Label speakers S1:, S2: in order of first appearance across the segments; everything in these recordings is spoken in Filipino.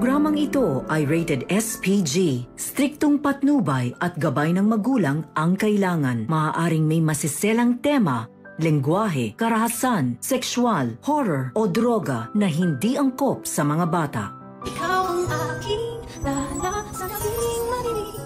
S1: programang ito ay rated SPG. Striktong patnubay at gabay ng magulang ang kailangan. Maaaring may masiselang tema, lengguwahe, karahasan, sexual, horror o droga na hindi angkop sa mga bata.
S2: Ikaw ang aking lala sa aking marinig.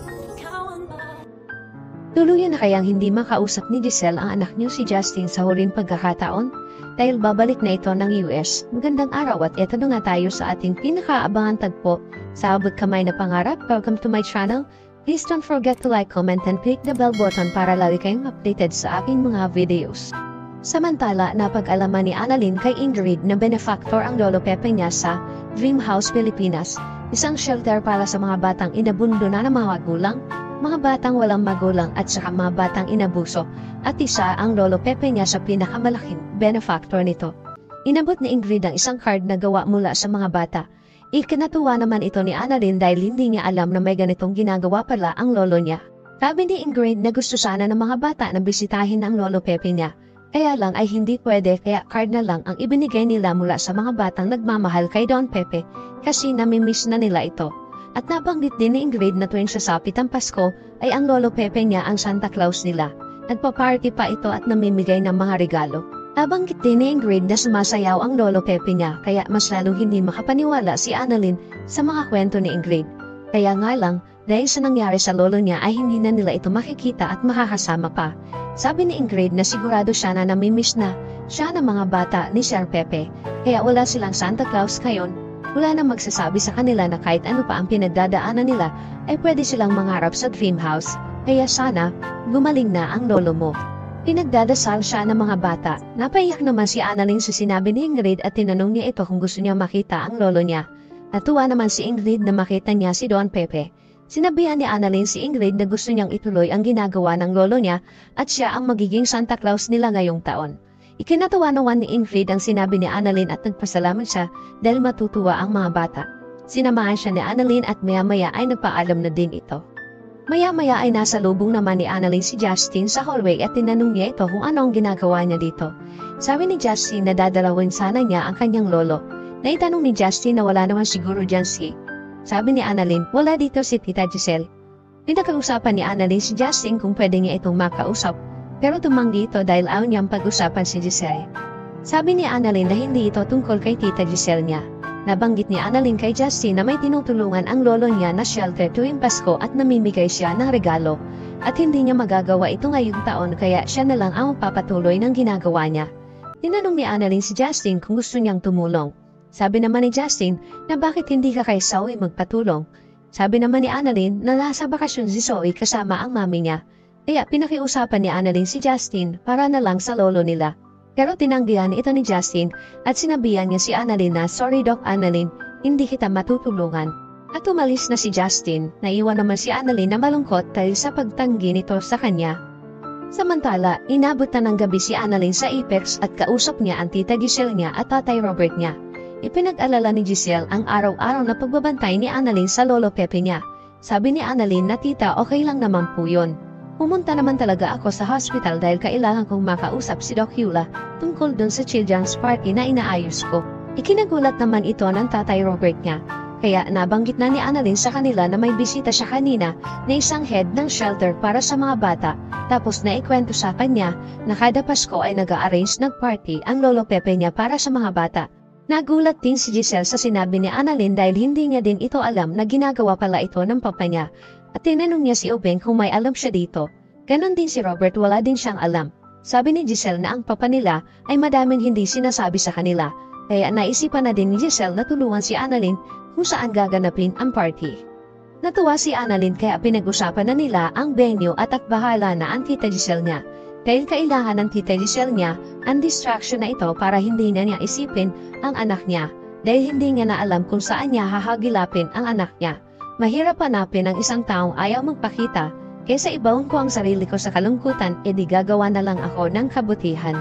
S3: Tuluyan na kayang hindi makausap ni Giselle ang anak niyo si Justin sa huling pagkakataon? Dahil babalik na ito ng US. Magandang araw at eto na nga tayo sa ating pinakaabangan tagpo sa Abot Kamay na Pangarap. Welcome to my channel. Please don't forget to like, comment, and click the bell button para lagi kayong updated sa aking mga videos. Samantala, napag-alaman ni Annalyn kay Ingrid na benefactor ang lolo Pepe niya sa Dream House Pilipinas, isang shelter para sa mga batang inabundo na ng mga magulang, mga batang walang magulang at saka mga batang inabuso, at isa ang lolo Pepe niya sa pinakamalaking benefactor nito. Inabot ni Ingrid ang isang card na gawa mula sa mga bata. Ikinatuwa naman ito ni Annalyn dahil hindi niya alam na may ganitong ginagawa pala ang lolo niya. Sabi ni Ingrid na gusto sana ng mga bata na bisitahin ang lolo Pepe niya. Kaya lang ay hindi pwede kaya card na lang ang ibinigay nila mula sa mga batang nagmamahal kay Don Pepe kasi namimiss na nila ito. At nabanggit din ni Ingrid na tuwing sasapit ang Pasko ay ang lolo Pepe niya ang Santa Claus nila. Nagpa-party pa ito at namimigay ng mga regalo. Nabanggit din ni Ingrid na sumasayaw ang lolo Pepe niya kaya mas lalong hindi makapaniwala si Annalyn sa mga kwento ni Ingrid. Kaya nga lang, dahil sa nangyari sa lolo niya ay hindi na nila ito makikita at makakasama pa. Sabi ni Ingrid na sigurado siya na namimiss na siya ng mga bata ni Sir Pepe. Kaya wala silang Santa Claus ngayon. Wala na magsasabi sa kanila na kahit ano pa ang pinagdadaanan nila ay pwede silang mangarap sa Dream House. Kaya sana, gumaling na ang lolo mo. Pinagdadasal siya ng mga bata. Napaiyak naman si Annalyn sa sinabi ni Ingrid at tinanong niya ito kung gusto niya makita ang lolo niya. Natuwa naman si Ingrid na makita niya si Don Pepe. Sinabihan ni Annalyn si Ingrid na gusto niyang ituloy ang ginagawa ng lolo niya at siya ang magiging Santa Claus nila ngayong taon. Ikinatuwa naman ni Ingrid ang sinabi ni Annalyn at nagpasalamat siya dahil matutuwa ang mga bata. Sinamahan siya ni Annalyn at maya-maya ay nagpaalam na din ito. Maya-maya ay nasa lubong naman ni Annalyn si Justin sa hallway at tinanong niya ito kung ano ang ginagawa niya dito. Sabi ni Justin na dadalawin sana niya ang kanyang lolo. Naitanong ni Justin na wala naman siguro dyan si. Sabi ni Annalyn, wala dito si Tita Giselle. Pinakausapan ni Annalyn si Justin kung pwede niya itong makausap. Pero tumanggi ito dahil ayaw niyang pag-usapan si Giselle. Sabi ni Annalyn na hindi ito tungkol kay Tita Giselle niya. Nabanggit ni Annalyn kay Justin na may tinutulungan ang lolo niya na shelter tuwing Pasko at namimigay siya ng regalo. At hindi niya magagawa ito ngayong taon kaya siya na lang ang magpapatuloy ng ginagawa niya. Tinanong ni Annalyn si Justin kung gusto niyang tumulong. Sabi naman ni Justin na bakit hindi ka kay Zoe magpatulong. Sabi naman ni Annalyn na nasa bakasyon si Zoe kasama ang mami niya. Kaya pinakiusapan ni Annalyn si Justin para na lang sa lolo nila. Pero tinanggihan ito ni Justin at sinabihan niya si Annalyn na sorry Doc Annalyn, hindi kita matutulungan. At umalis na si Justin, naiwan naman si Annalyn na malungkot dahil sa pagtanggi nito sa kanya. Samantala, inabot na ng gabi si Annalyn sa Apex at kausap niya ang Tita Giselle niya at Tatay Robert niya. Ipinag-alala ni Giselle ang araw-araw na pagbabantay ni Annalyn sa lolo Pepe niya. Sabi ni Annalyn na tita okay lang naman po yun. Pumunta naman talaga ako sa hospital dahil kailangan kong makausap si Doc Hula tungkol dun sa children's party na inaayos ko. Ikinagulat naman ito ng Tatay Robert niya. Kaya nabanggit na ni Annalyn sa kanila na may bisita siya kanina na isang head ng shelter para sa mga bata. Tapos naikwento sa kanya na kada Pasko ay nag-a-arrange ng party ang lolo Pepe niya para sa mga bata. Nagulat din si Giselle sa sinabi ni Annalyn dahil hindi niya din ito alam na ginagawa pala ito ng papa niya. At tinanong niya si Obeng kung may alam siya dito. Ganon din si Robert, wala din siyang alam. Sabi ni Giselle na ang papa nila ay madaming hindi sinasabi sa kanila. Kaya naisipan na din ni Giselle na tulungan si Annalyn kung saan gaganapin ang party. Natuwa si Annalyn kaya pinag-usapan na nila ang venue at bahala na ang Tita Giselle niya. Dahil kailangan ng Tita Giselle niya ang distraction na ito para hindi na niya isipin ang anak niya. Dahil hindi niya na alam kung saan niya hahagilapin ang anak niya. Mahirap hanapin ang isang taong ayaw magpakita, kaysa ibaon ko ang sarili ko sa kalungkutan, edi gagawa na lang ako ng kabutihan.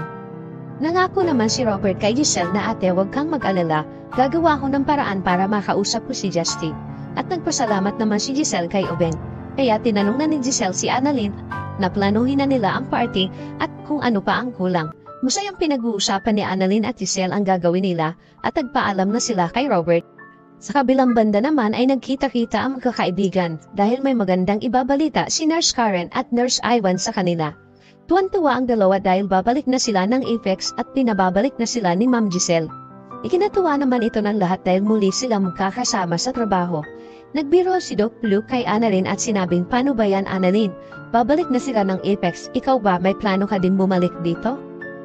S3: Nangako naman si Robert kay Giselle na ate wag kang mag-alala, gagawa ko ng paraan para makausap ko si Justin. At nagpasalamat naman si Giselle kay Obeng. Kaya tinanong na ni Giselle si Annalyn na planuhin na nila ang party at kung ano pa ang kulang. Masayang pinag-uusapan ni Annalyn at Giselle ang gagawin nila at nagpaalam na sila kay Robert. Sa kabilang banda naman ay nagkita-kita ang magkakaibigan dahil may magandang ibabalita si Nurse Karen at Nurse Ivan sa kanila. Tuwan-tuwa ang dalawa dahil babalik na sila ng Apex at pinababalik na sila ni Ma'am Giselle. Ikinatuwa naman ito ng lahat dahil muli silang magkakasama sa trabaho. Nagbiro si Doc Luke kay Annalyn at sinabing, "Paano ba yan, Annalyn? Babalik na sila ng Apex. Ikaw ba, may plano ka din bumalik dito?"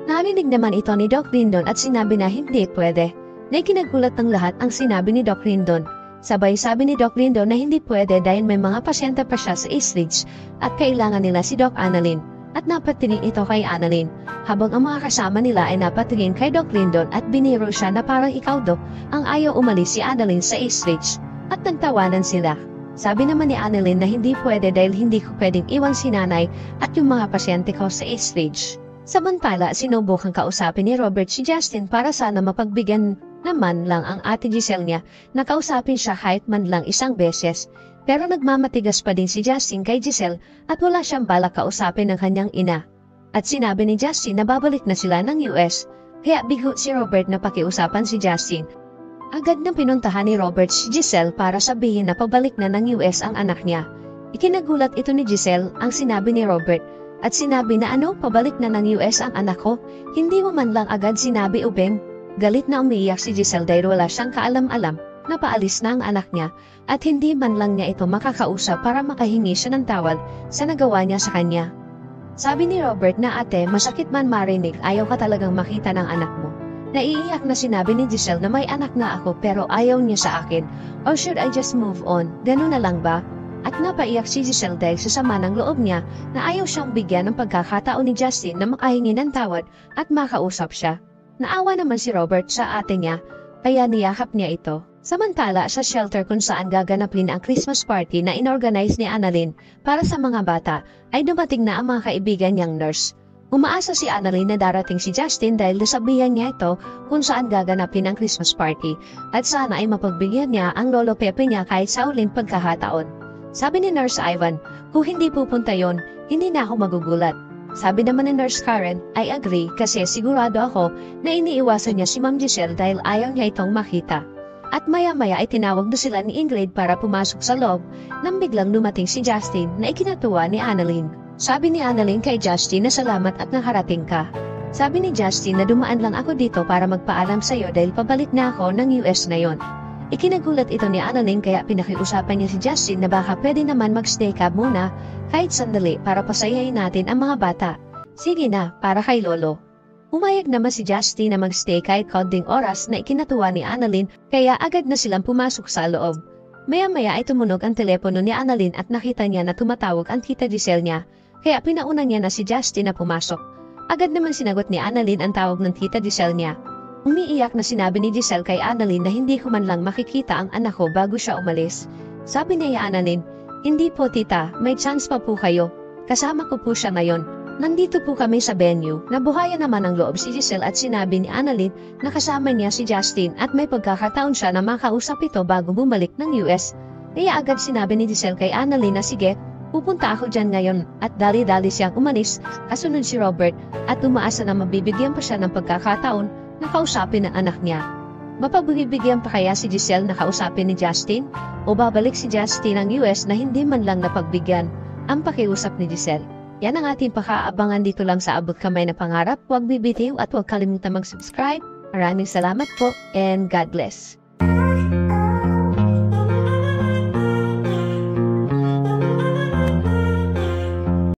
S3: Narinig naman ito ni Doc Rindon at sinabi na hindi pwede. Na ikinagulat ng lahat ang sinabi ni Doc Rindon. Sabay sabi ni Doc Rindon na hindi pwede dahil may mga pasyente pa siya sa East Ridge at kailangan nila si Doc Annalyn. At napatingin ito kay Annalyn, habang ang mga kasama nila ay napatingin kay Doc Rindon at biniro siya na parang ikaw, Doc, ang ayaw umalis si Annalyn sa East Ridge. At nagtawanan sila. Sabi naman ni Annalyn na hindi pwede dahil hindi ko pwedeng iwan si nanay at yung mga pasyente ko sa East Ridge. Samantala, sinubukang kausapin ni Robert si Justin para sana mapagbigyan naman lang ang ate Giselle niya na kausapin siya kahit man lang isang beses. Pero nagmamatigas pa din si Justin kay Giselle at wala siyang balak kausapin ng kanyang ina. At sinabi ni Justin na babalik na sila ng US, kaya bigo si Robert na pakiusapan si Justin. Agad nang pinuntahan ni Robert si Giselle para sabihin na pabalik na ng US ang anak niya. Ikinagulat ito ni Giselle ang sinabi ni Robert at sinabi na ano, pabalik na ng US ang anak ko? Hindi mo man lang agad sinabi, Ubeng. Galit na umiiyak si Giselle dahil wala siyang kaalam-alam na paalis na ang anak niya at hindi man lang niya ito makakausap para makahingi siya ng tawad sa nagawa niya sa kanya. Sabi ni Robert na ate, masakit man marinig, ayaw ka talagang makita ng anak mo. Naiiyak na sinabi ni Giselle na may anak na ako pero ayaw niya sa akin. Or should I just move on? Ganun na lang ba? At napaiyak si Giselle dahil sa sama ng loob niya na ayaw siyang bigyan ng pagkakataon ni Justin na makahingi ng tawad at makausap siya. Naawa naman si Robert sa ate niya, kaya niyakap niya ito. Samantala, sa shelter kung saan gaganapin ang Christmas party na inorganize ni Annalyn para sa mga bata, ay dumating na ang mga kaibigan niyang nurse. Umaasa si Annalyn na darating si Justin dahil nasabihan niya ito kung saan gaganapin ang Christmas party at sana ay mapagbigyan niya ang lolo Pepe niya kahit sa uling pagkakataon. Sabi ni Nurse Ivan, kung hindi pupunta yon, hindi na ako magugulat. Sabi naman ni Nurse Karen, I agree kasi sigurado ako na iniiwasan niya si Ma'am Giselle dahil ayaw niya itong makita. At maya-maya ay tinawag na sila ni Ingrid para pumasok sa loob nang biglang lumating si Justin na ikinatuwa ni Annalyn. Sabi ni Annalyn kay Justin na salamat at nakarating ka. Sabi ni Justin na dumaan lang ako dito para magpaalam sa iyo dahil pabalik na ako ng US ngayon. Ikinagulat ito ni Annalyn kaya pinakiusapan niya si Justin na baka pwede naman magstay ka muna kahit sandali para pasayahin natin ang mga bata. Sige na, para kay Lolo. Umayag naman si Justin na magstay kahit konting oras na ikinatuwa ni Annalyn kaya agad na silang pumasok sa loob. Maya-maya ay tumunog ang telepono ni Annalyn at nakita niya na tumatawag ang tita Giselle niya kaya pinauna niya na si Justin na pumasok. Agad naman sinagot ni Annalyn ang tawag ng tita Giselle niya. Umiiyak na sinabi ni Giselle kay Annalyn na hindi ko man lang makikita ang anak ko bago siya umalis. Sabi niya Annalyn, hindi po tita, may chance pa po kayo. Kasama ko po siya ngayon. Nandito po kami sa venue. Nabuhayan naman ang loob si Giselle at sinabi ni Annalyn na kasama niya si Justin at may pagkakataon siya na makausap ito bago bumalik ng US. Kaya agad sinabi ni Giselle kay Annalyn na sige, pupunta ako dyan ngayon at dali-dali siyang umalis. Kasunod si Robert at umaasa na mabibigyan pa siya ng pagkakataon na kausapin ang anak niya. Mapagbibigyan pa kaya si Giselle na kausapin ni Justin? O babalik si Justin ng US na hindi man lang napagbigyan ang pakiusap ni Giselle? Yan ang ating pakaabangan dito lang sa Abot Kamay na Pangarap. Huwag bibitiw at huwag kalimutan mag-subscribe. Maraming salamat po and God bless.